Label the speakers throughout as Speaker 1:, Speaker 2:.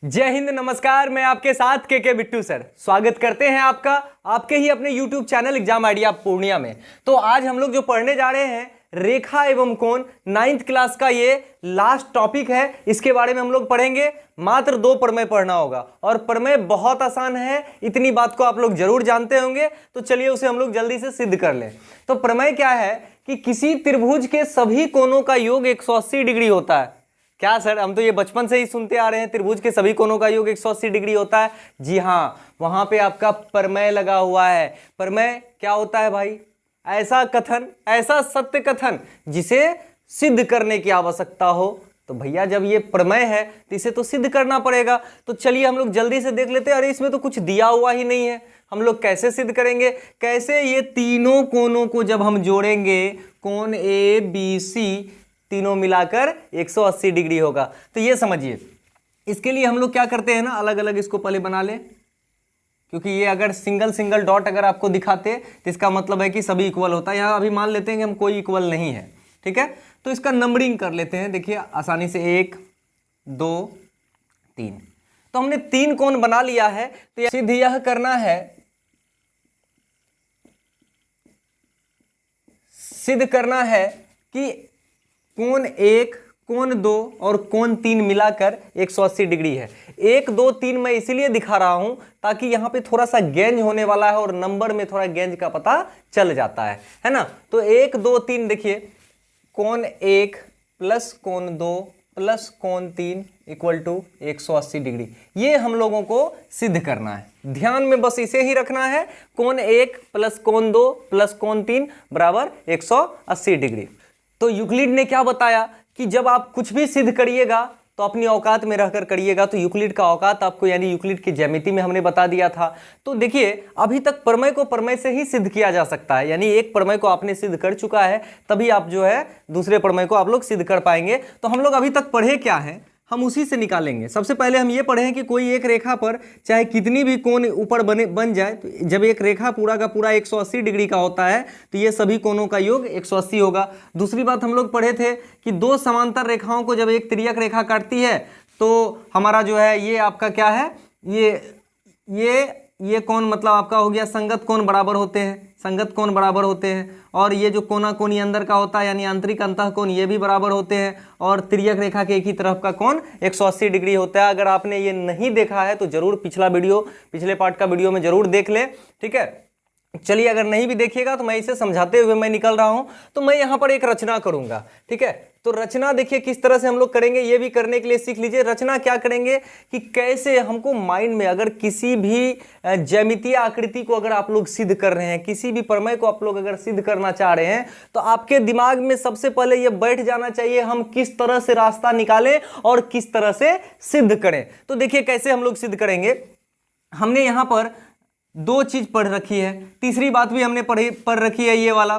Speaker 1: जय हिंद, नमस्कार। मैं आपके साथ के बिट्टू सर स्वागत करते हैं आपका आपके ही अपने YouTube channel exam idea Purnia में। तो आज हम लोग जो पढ़ने जा रहे हैं रेखा एवं कोण 9th क्लास का ये लास्ट टॉपिक है। इसके बारे में हम लोग पढ़ेंगे। मात्र 2 प्रमेय पढ़ना होगा और प्रमेय बहुत आसान है, इतनी बात को आप लोग जरूर जानते होंगे। तो चलिए उसे हम लोग जल्दी से सिद्ध कर लें। तो प्रमेय क्या है कि किसी त्रिभुज के सभी कोणों का योग 180 डिग्री होता है। क्या सर, हम तो ये बचपन से ही सुनते आ रहे हैं, त्रिभुज के सभी कोणों का योग 180 डिग्री होता है। जी हाँ, वहां पे आपका प्रमेय लगा हुआ है। प्रमेय क्या होता है भाई? ऐसा कथन, ऐसा सत्य कथन जिसे सिद्ध करने की आवश्यकता हो। तो भैया जब ये प्रमेय है तो इसे तो सिद्ध करना पड़ेगा। तो चलिए हम लोग जल्दी से देख लेते हैं। अरे इसमें तो कुछ दिया हुआ ही नहीं है, हम लोग कैसे सिद्ध करेंगे? कैसे ये तीनों कोणों को जब हम जोड़ेंगे, कोण ए बी सी तीनों मिलाकर 180 डिग्री होगा। तो ये समझिए, इसके लिए हम लोग क्या करते हैं ना, अलग अलग इसको पहले बना ले, क्योंकि ये अगर सिंगल सिंगल डॉट अगर आपको दिखाते तो इसका मतलब है कि सभी इक्वल होता है। यहाँ अभी मान लेते हैं कि हम कोई इक्वल नहीं है, ठीक है। तो इसका नंबरिंग कर लेते हैं, देखिए आसानी से 1 2 3। तो हमने 3 कोण बना लिया है। तो सिद्ध यह करना है, सिद्ध करना है कि कोण 1, कोण 2 और कोण 3 मिलाकर 180 डिग्री है। 1 2 3 मैं इसीलिए दिखा रहा हूं ताकि यहां पे थोड़ा सा गेंज होने वाला है और नंबर में थोड़ा गेंज का पता चल जाता है ना। तो 1 2 3 देखिए, कोण 1 प्लस कोण 2 प्लस कोण 3 इक्वल टू 180 डिग्री। ये हम लोगों को सिद्ध करना है। ध्यान में बस इसे ही रखना है, कोण 1 प्लस कोण 2 प्लस कोण 3 बराबर 180 डिग्री। तो यूक्लिड ने क्या बताया कि जब आप कुछ भी सिद्ध करिएगा तो अपनी औकात में रहकर करिएगा। तो यूक्लिड का औकात आपको यानी यूक्लिड की ज्यामिति में हमने बता दिया था। तो देखिए अभी तक प्रमेय को प्रमेय से ही सिद्ध किया जा सकता है, यानी एक प्रमेय को आपने सिद्ध कर चुका है तभी आप जो है दूसरे प्रमेय को आप लोग सिद्ध कर पाएंगे। तो हम लोग अभी तक पढ़े क्या है, हम उसी से निकालेंगे। सबसे पहले हम ये पढ़ें कि कोई एक रेखा पर चाहे कितनी भी कोण ऊपर बन जाए, तो जब एक रेखा पूरा का पूरा 180 डिग्री का होता है तो ये सभी कोणों का योग 180 होगा। दूसरी बात हम लोग पढ़े थे कि 2 समांतर रेखाओं को जब एक तिर्यक रेखा काटती है तो हमारा जो है ये आपका क्या है, ये कोण मतलब आपका हो गया संगत कोण बराबर होते हैं, संगत कोण बराबर होते हैं। और ये जो कोना कोनी अंदर का होता है यानी आंतरिक अंतः कोण, ये भी बराबर होते हैं। और तिर्यक रेखा के एक ही तरफ का कोण 180 डिग्री होता है। अगर आपने ये नहीं देखा है तो जरूर पिछले पार्ट का वीडियो में जरूर देख ले, ठीक है। चलिए अगर नहीं भी देखिएगा तो मैं इसे समझाते हुए मैं निकल रहा हूं। तो मैं यहां पर एक रचना करूंगा, ठीक है। तो रचना देखिए किस तरह से हम लोग करेंगे, ये भी करने के लिए सीख लीजिए। रचना क्या करेंगे कि कैसे हमको माइंड में अगर किसी भी ज्यामितीय आकृति को अगर आप लोग सिद्ध कर रहे हैं, किसी भी प्रमेय को आप लोग अगर सिद्ध करना चाह रहे हैं, तो आपके दिमाग में सबसे पहले ये बैठ जाना चाहिए हम किस तरह से रास्ता निकालें और किस तरह से सिद्ध करें। तो देखिए कैसे हम लोग सिद्ध करेंगे। हमने यहां पर 2 चीज पढ़ रखी है, तीसरी बात भी हमने पढ़ रखी है, ये वाला,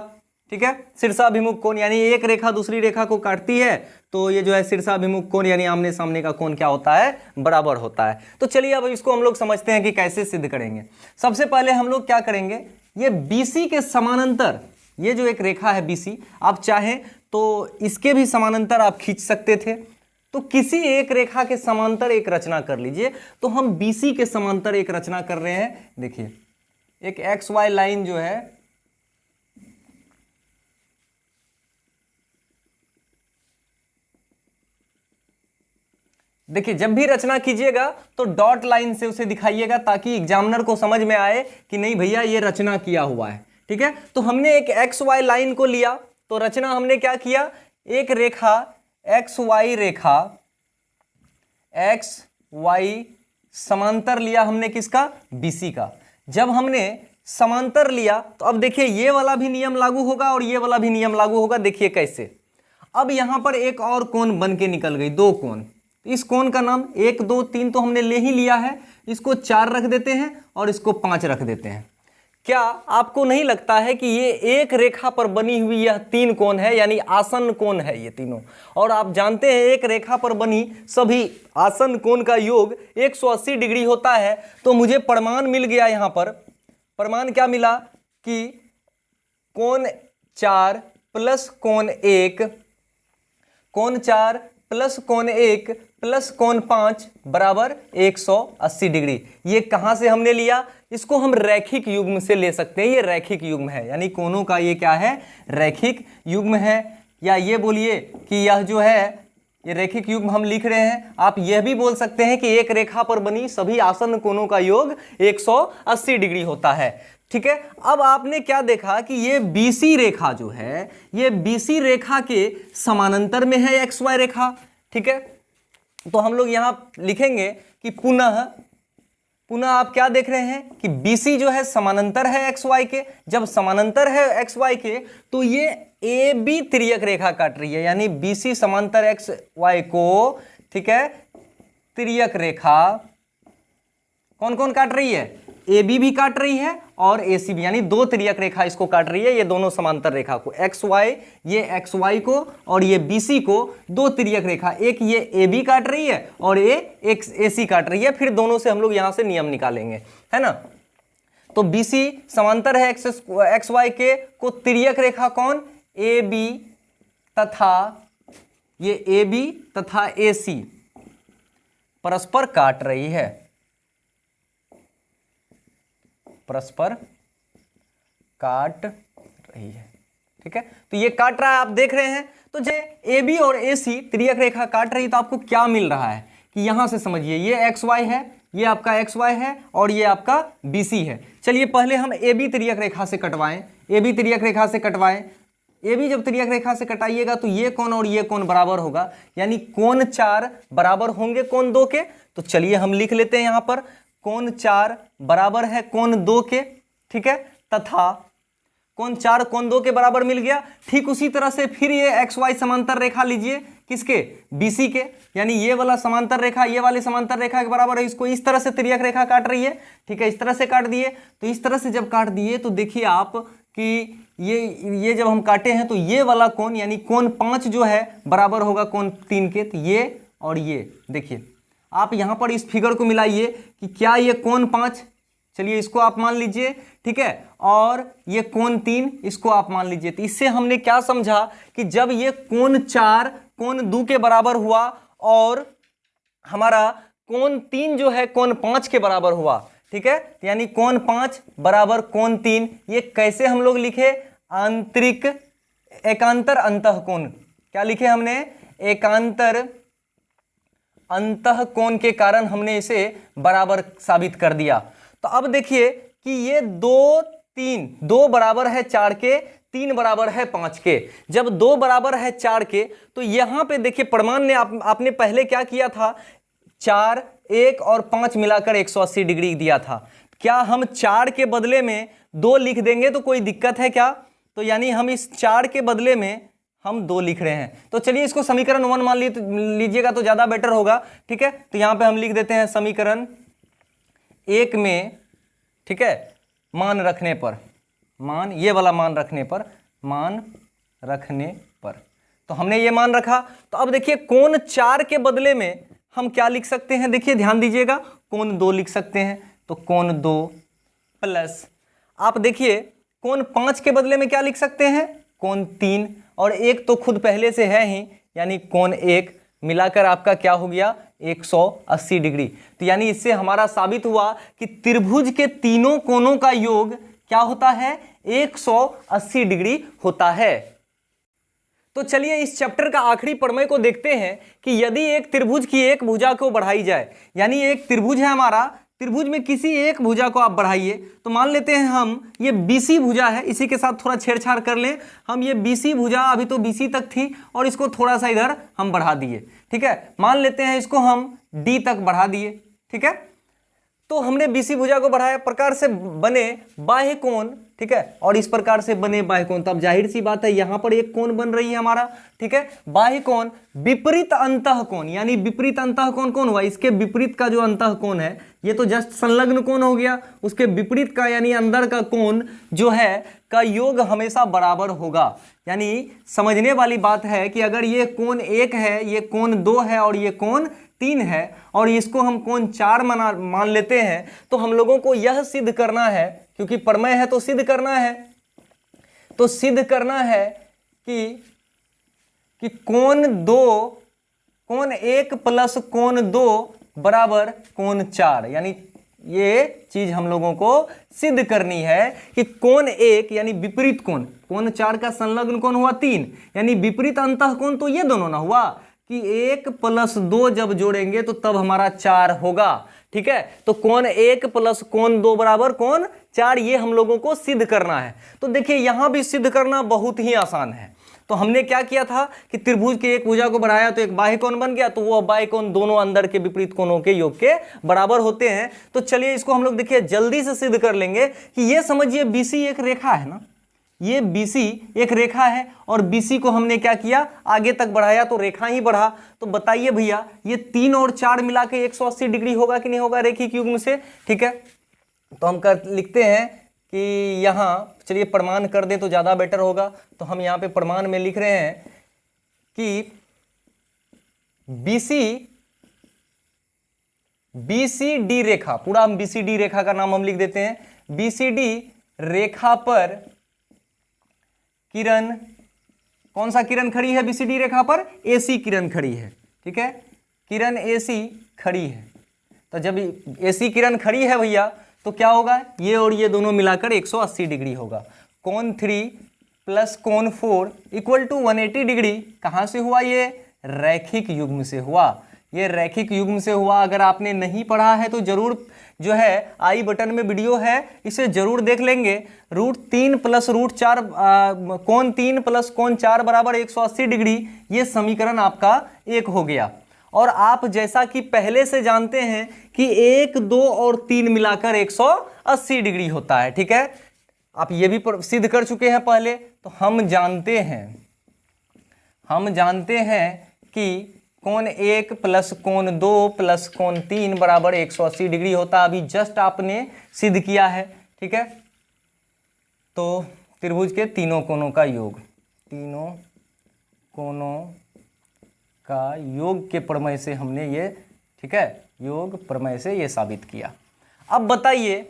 Speaker 1: ठीक है। शीर्षाभिमुख कोण यानी एक रेखा दूसरी रेखा को काटती है तो ये जो है शीर्षाभिमुख कोण यानी आमने सामने का कोण क्या होता है, बराबर होता है। तो चलिए अब इसको हम लोग समझते हैं कि कैसे सिद्ध करेंगे। सबसे पहले हम लोग क्या करेंगे, ये BC के समानांतर, ये जो एक रेखा है BC, आप चाहें तो इसके भी समानांतर आप खींच सकते थे। तो किसी एक रेखा के समांतर एक रचना कर लीजिए। तो हम BC के समांतर एक रचना कर रहे हैं। देखिए एक XY लाइन जो है, देखिए जब भी रचना कीजिएगा तो डॉट लाइन से उसे दिखाइएगा ताकि एग्जामिनर को समझ में आए कि नहीं भैया ये रचना किया हुआ है, ठीक है। तो हमने एक XY लाइन को लिया, तो रचना हमने क्या किया, एक रेखा XY रेखा XY समांतर लिया हमने किसका, BC का। जब हमने समांतर लिया तो अब देखिए ये वाला भी नियम लागू होगा और ये वाला भी नियम लागू होगा। देखिए कैसे, अब यहां पर एक और कोण बन के निकल गई, 2 कोण। इस कोण का नाम 1 2 3 तो हमने ले ही लिया है, इसको 4 रख देते हैं और इसको 5 रख देते हैं। क्या आपको नहीं लगता है कि ये एक रेखा पर बनी हुई यह 3 कोण है, यानी आसन्न कोण है ये तीनों। और आप जानते हैं एक रेखा पर बनी सभी आसन्न कोण का योग 180 डिग्री होता है। तो मुझे प्रमाण मिल गया, यहां पर प्रमाण क्या मिला कि कोण 4 प्लस कोण 1, कोण 4 प्लस कोण 1 प्लस कोण 5 बराबर 180 डिग्री। ये कहाँ से हमने लिया? इसको हम रैखिक युग्म से ले सकते हैं। ये रैखिक युग्म है, यानी कोणों का ये क्या है? रैखिक युग्म है। या ये बोलिए कि यह जो है ये रैखिक युग्म हम लिख रहे हैं। आप यह भी बोल सकते हैं कि एक रेखा पर बनी सभी आसन्न कोणों का योग 180 डिग्री होता है। ठीक है, अब आपने क्या देखा कि ये BC रेखा जो है ये BC रेखा के समानांतर में है XY रेखा। ठीक है, तो हम लोग यहां लिखेंगे कि पुनः आप क्या देख रहे हैं कि BC जो है समानांतर है XY के। जब समानांतर है XY के तो ये AB तिर्यक रेखा काट रही है, यानी BC समांतर XY को, ठीक है, तिर्यक रेखा कौन कौन काट रही है? AB भी काट रही है और AC भी, यानी दो तिर्यक रेखा इसको काट रही है। ये दोनों समांतर रेखा को XY, ये XY को और ये BC को दो तिर्यक रेखा, एक ये AB काट रही है और ये एक AC काट रही है। फिर दोनों से हम लोग यहां से नियम निकालेंगे, है ना। तो BC समांतर है XY के को तिर्यक रेखा कौन? AB तथा ये AB तथा AC परस्पर काट रही है, परस्पर काट रही है। ठीक है, तो ये काट रहा है, आप देख रहे हैं। तो जो AB और AC तिर्यक रेखा काट रही, तो आपको क्या मिल रहा है कि यहां से समझिए, ये XY है, ये आपका XY है और ये आपका BC है। चलिए पहले हम AB तिर्यक रेखा से कटवाएं। AB तिर्यक रेखा से कटवाएं। AB जब तिर्यक रेखा से कटाइएगा तो ये कोण और ये कोण बराबर होगा, यानी कोण 4 बराबर होंगे कोण 2 के। तो चलिए हम लिख लेते हैं यहां पर कोण 4 बराबर है कोण 2 के। ठीक है, तथा कोण 4 कोण 2 के बराबर मिल गया। ठीक उसी तरह से फिर ये XY समांतर रेखा लीजिए, किसके? BC के, यानी ये वाला समांतर रेखा ये वाली समांतर रेखा के बराबर है। इसको इस तरह से तिर्यक रेखा काट रही है। ठीक है, इस तरह से काट दिए। तो इस तरह से जब काट दिए तो देखिए आप कि ये जब हम काटे हैं तो ये वाला कोण यानी कोण 5 जो है बराबर होगा कोण 3 के। तो ये और ये देखिए, आप यहां पर इस फिगर को मिलाइए कि क्या ये कोण 5, चलिए इसको आप मान लीजिए, ठीक है, और ये कोण 3 इसको आप मान लीजिए। तो इससे हमने क्या समझा कि जब ये कोण 4 कोण 2 के बराबर हुआ और हमारा कोण 3 जो है कोण 5 के बराबर हुआ, ठीक है, यानी कोण 5 बराबर कोण 3, ये कैसे हम लोग लिखे? आंतरिक एकांतर अंतःकोण। क्या लिखे हमने? एकांतर अंतःकोण के कारण हमने इसे बराबर साबित कर दिया। तो अब देखिए कि ये 2 बराबर है 4 के, 3 बराबर है 5 के। जब 2 बराबर है 4 के तो यहां पे देखिए प्रमाण ने आपने पहले क्या किया था? 4, 1 और 5 मिलाकर 180 डिग्री दिया था। क्या हम 4 के बदले में 2 लिख देंगे तो कोई दिक्कत है क्या? तो यानी हम इस 4 के बदले में हम 2 लिख रहे हैं। तो चलिए इसको समीकरण 1 मान लीजिएगा तो ज्यादा बेटर होगा। ठीक है, तो यहां पे हम लिख देते हैं समीकरण 1 में, ठीक है, मान रखने पर, मान ये वाला मान रखने पर, मान रखने पर, तो हमने ये मान रखा। तो अब देखिए कोण 4 के बदले में हम क्या लिख सकते हैं? देखिए ध्यान दीजिएगा, कोण 2 लिख सकते हैं। तो कोण 2 प्लस, आप देखिए कोण 5 के बदले में क्या लिख सकते हैं? कोण 3 और 1 तो खुद पहले से है ही, यानी कोण 1 मिलाकर आपका क्या हो गया? 180 डिग्री। तो यानी इससे हमारा साबित हुआ कि त्रिभुज के तीनों कोणों का योग क्या होता है? 180 डिग्री होता है। तो चलिए इस चैप्टर का आखिरी प्रमेय को देखते हैं कि यदि एक त्रिभुज की एक भुजा को बढ़ाई जाए, यानी एक त्रिभुज है हमारा, त्रिभुज में किसी एक भुजा को आप बढ़ाइए, तो मान लेते हैं हम ये BC भुजा है, इसी के साथ थोड़ा छेड़छाड़ कर लें हम। ये BC भुजा अभी तो BC तक थी और इसको थोड़ा सा इधर हम बढ़ा दिए। ठीक है, मान लेते हैं इसको हम D तक बढ़ा दिए। ठीक है, तो हमने BC भुजा को बढ़ाया, प्रकार से बने बाह्य कोण, ठीक है, और इस प्रकार से बने बाह्य कोण। तो अब जाहिर सी बात है यहां पर एक कोण बन रही है हमारा, ठीक है, बाह्य कोण विपरीत अंतःकोण, यानी विपरीत अंतःकोण कौन हुआ? इसके विपरीत का जो अंतःकोण है, ये तो जस्ट संलग्न कोण हो गया, उसके विपरीत का यानी अंदर का कोण जो है का योग हमेशा बराबर होगा। यानी समझने वाली बात है कि अगर ये कोण 1 है, ये कोण 2 है और ये कोण 3 है और इसको हम कोण 4 मान लेते हैं, तो हम लोगों को यह सिद्ध करना है, क्योंकि प्रमेय है तो सिद्ध करना है, तो सिद्ध करना है कि कोण 2 कोण 1 प्लस कोण 2 बराबर कोण 4, यानी ये चीज हम लोगों को सिद्ध करनी है कि कोण 1 यानी विपरीत कोण, कोण 4 का संलग्न कोण हुआ 3, यानी विपरीत अंतः कोण तो ये दोनों ना हुआ कि 1 प्लस 2 जब जोड़ेंगे तो तब हमारा 4 होगा। ठीक है, तो कोण 1 प्लस कोण 2 बराबर कोण 4, ये हम लोगों को सिद्ध करना है। तो देखिए यहां भी सिद्ध करना बहुत ही आसान है। तो हमने क्या किया था कि त्रिभुज के एक भुजा को बढ़ाया तो एक बाह्य कोण बन गया, तो वो बाह्य कोण दोनों अंदर के विपरीत कोणों के योग के बराबर होते हैं। तो चलिए इसको हम लोग देखिए जल्दी से सिद्ध कर लेंगे कि ये समझिए BC एक रेखा है ना, ये BC एक रेखा है और BC को हमने क्या किया, आगे तक बढ़ाया तो रेखा ही बढ़ा। तो बताइए भैया ये 3 और 4 मिला के 180 डिग्री होगा कि नहीं होगा रेखिक युग्म से। ठीक है, तो हम लिखते हैं कि यहाँ चलिए प्रमाण कर दे तो ज़्यादा बेटर होगा। तो हम यहाँ पे प्रमाण में लिख रहे हैं कि BCD रेखा, पूरा हम BCD रेखा का नाम हम लिख देते हैं। BCD रेखा पर किरण, कौन सा किरण खड़ी है BCD रेखा पर, AC किरण खड़ी है। ठीक है, किरण AC खड़ी है। तो जब AC किरण खड़ी है भैया तो क्या होगा, ये और ये दोनों मिलाकर 180 डिग्री होगा। कोण 3 प्लस कोण 4 इक्वल टू 180 डिग्री कहाँ से हुआ, ये रैखिक युग्म से हुआ। ये रैखिक युग्म से हुआ। अगर आपने नहीं पढ़ा है तो जरूर जो है आई बटन में वीडियो है, इसे जरूर देख लेंगे। √3 प्लस √4 कोण 3 प्लस कोण 4 बराबर 180 डिग्री, ये समीकरण आपका 1 हो गया। और आप जैसा कि पहले से जानते हैं कि 1, 2 और 3 मिलाकर 180 डिग्री होता है। ठीक है, आप ये भी सिद्ध कर चुके हैं पहले। तो हम जानते हैं कि कोण 1 प्लस कोण 2 प्लस कोण 3 बराबर 180 डिग्री होता है। अभी जस्ट आपने सिद्ध किया है। ठीक है, तो त्रिभुज के तीनों कोणों का योग, तीनों कोणों का योग के प्रमेय से हमने ये, ठीक है, योग प्रमेय से ये साबित किया। अब बताइए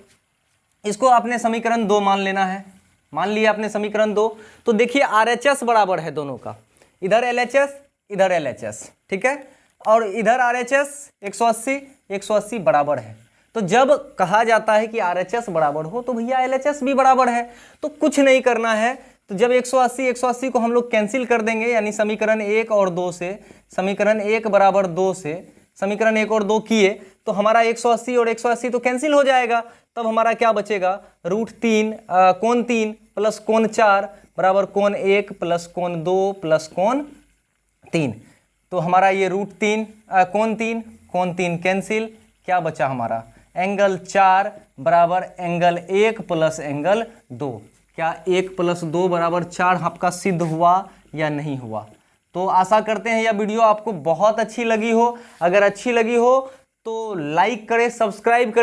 Speaker 1: इसको आपने समीकरण 2 मान लेना है। मान लिया आपने समीकरण 2। तो देखिए RHS बराबर है दोनों का, इधर LHS इधर LHS। ठीक है, और इधर RHS 180 बराबर है। तो जब कहा जाता है कि RHS बराबर हो तो भैया LHS भी बराबर है। तो कुछ नहीं करना है, तो जब 180 को हम लोग कैंसिल कर देंगे, यानी समीकरण 1 और 2 से, समीकरण 1 बराबर 2 से समीकरण 1 और 2 किए तो हमारा 180 और 180 तो कैंसिल हो जाएगा। तब हमारा क्या बचेगा, √3 कोण 3 प्लस कोण 4 बराबर कोण 1 प्लस कोण 2 प्लस कोण 3। तो हमारा ये √3 कोण 3 कैंसिल, क्या बचा हमारा, एंगल 4 बराबर एंगल 1 प्लस एंगल 2। क्या 1 प्लस 2 बराबर 4 आपका सिद्ध हुआ या नहीं हुआ। तो आशा करते हैं यह वीडियो आपको बहुत अच्छी लगी हो। अगर अच्छी लगी हो तो लाइक करें, सब्सक्राइब करें।